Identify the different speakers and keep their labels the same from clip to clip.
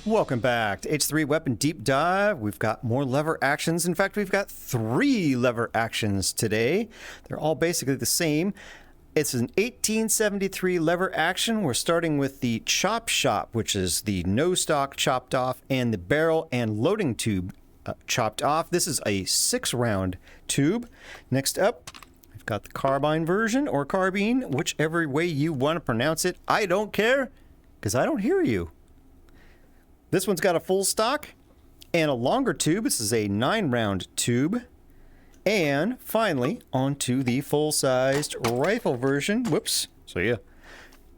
Speaker 1: Welcome back to H3 Weapon Deep Dive. We've got more lever actions. In fact, we've got 3 lever actions today. They're all basically the same. It's an 1873 lever action. We're starting with the chop shop, which is the nose stock chopped off and the barrel and loading tube chopped off. This is a 6-round tube. Next up, we've got the carbine version or carbine, whichever way you want to pronounce it. I don't care because I don't hear you. This one's got a full stock and a longer tube. This is a 9-round tube. And finally, onto the full-sized rifle version. Whoops. So yeah,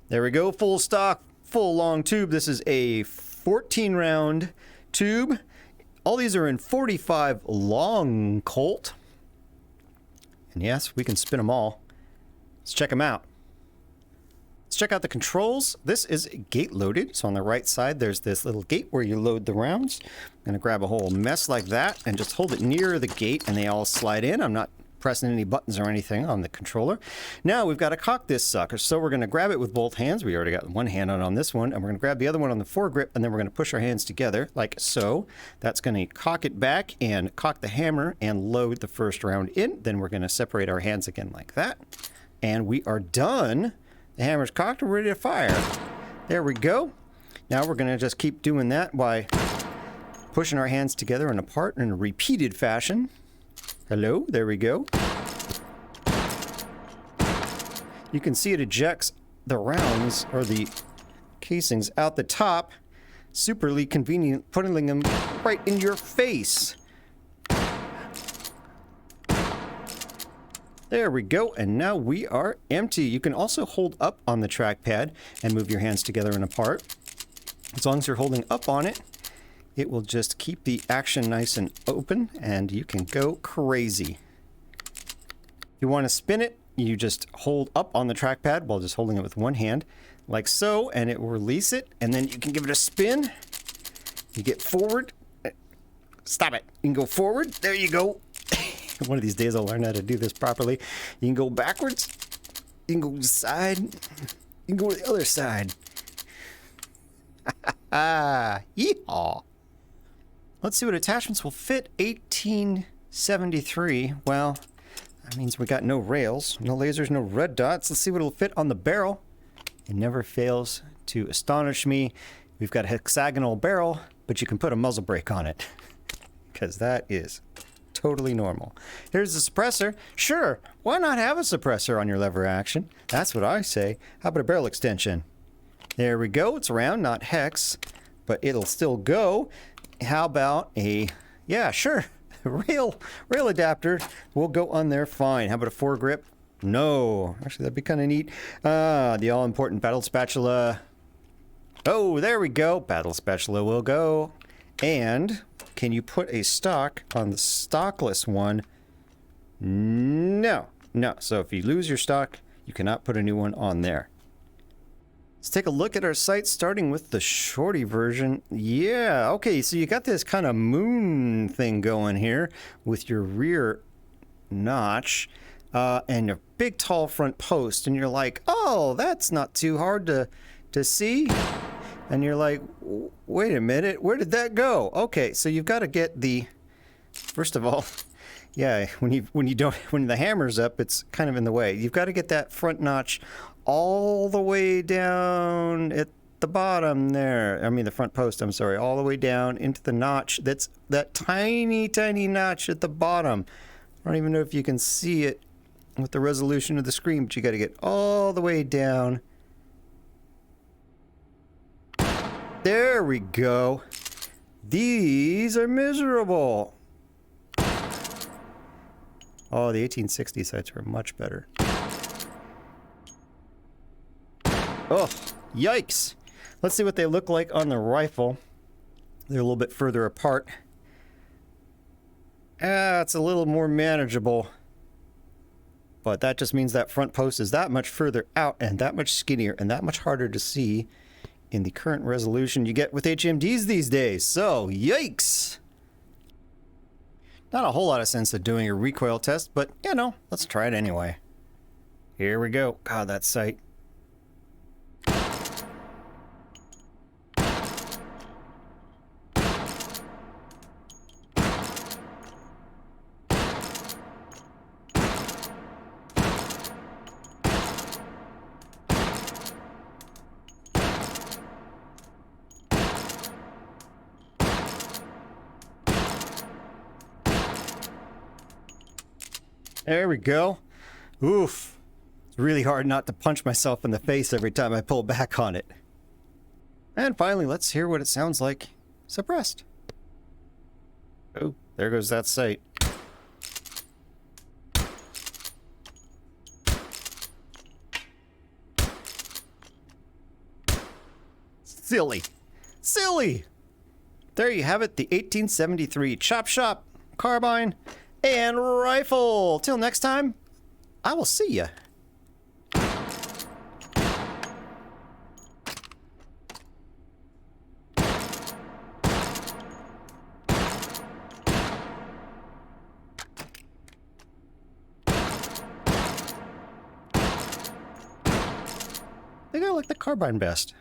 Speaker 1: there we go. Full stock, full long tube. This is a 14-round tube. All these are in 45 long Colt. And yes, we can spin them all. Let's check them out. Let's check out the controls. This is gate loaded. So on the right side, there's this little gate where you load the rounds. I'm going to grab a whole mess like that and just hold it near the gate and they all slide in. I'm not pressing any buttons or anything on the controller. Now we've got to cock this sucker. So we're going to grab it with both hands. We already got one hand on this one, and we're going to grab the other one on the foregrip, and then we're going to push our hands together like so. That's going to cock it back and cock the hammer and load the first round in. Then we're going to separate our hands again like that. And we are done. The hammer's cocked, we're ready to fire. There we go. Now we're going to just keep doing that by pushing our hands together and apart in a repeated fashion. Hello, there we go. You can see it ejects the rounds or the casings out the top. Superly convenient, putting them right in your face. There we go, and now we are empty. You can also hold up on the trackpad and move your hands together and apart. As long as you're holding up on it, it will just keep the action nice and open, and you can go crazy. If you want to spin it, you just hold up on the trackpad while just holding it with one hand, like so, and it will release it, and then you can give it a spin. You get forward. Stop it. You can go forward. There you go. One of these days I'll learn how to do this properly. You can go backwards. You can go to the side. You can go to the other side. Yeehaw. Let's see what attachments will fit 1873. Well, that means we got no rails, no lasers, no red dots. Let's see what will fit on the barrel. It never fails to astonish me. We've got a hexagonal barrel, but you can put a muzzle brake on it because that is totally normal. Here's the suppressor. Sure, why not have a suppressor on your lever action? That's what I say. How about a barrel extension? There we go. It's round, not hex, but it'll still go. How about a, yeah, sure, rail adapter will go on there fine. How about a foregrip? No. Actually, that'd be kind of neat. The all-important battle spatula. Oh, there we go. Battle spatula will go. And can you put a stock on the stockless one? No. No. So if you lose your stock, you cannot put a new one on there. Let's take a look at our sights, starting with the shorty version. Yeah, okay, so you got this kind of moon thing going here with your rear notch and your big tall front post, and you're like, oh, that's not too hard to see. And you're like, wait a minute, where did that go? Okay, so you've got to get the, first of all, yeah, when the hammer's up, it's kind of in the way. You've got to get that front notch all the way down at the bottom there. I mean, the front post, I'm sorry, all the way down into the notch. That's that tiny, tiny notch at the bottom. I don't even know if you can see it with the resolution of the screen, but you got to get all the way down. There we go. These are miserable. Oh, the 1860 sights were much better. Oh, yikes. Let's see what they look like on the rifle. They're a little bit further apart. It's a little more manageable. But that just means that front post is that much further out and that much skinnier and that much harder to see in the current resolution you get with HMDs these days. So, yikes! Not a whole lot of sense of doing a recoil test, but, you know, let's try it anyway. Here we go. God, that sight. There we go. Oof. It's really hard not to punch myself in the face every time I pull back on it. And finally, let's hear what it sounds like suppressed. Oh, there goes that sight. Silly. Silly! There you have it, the 1873 Chop Shop, Carbine, and Rifle. Till next time, I will see ya. I think I like the Carbine best.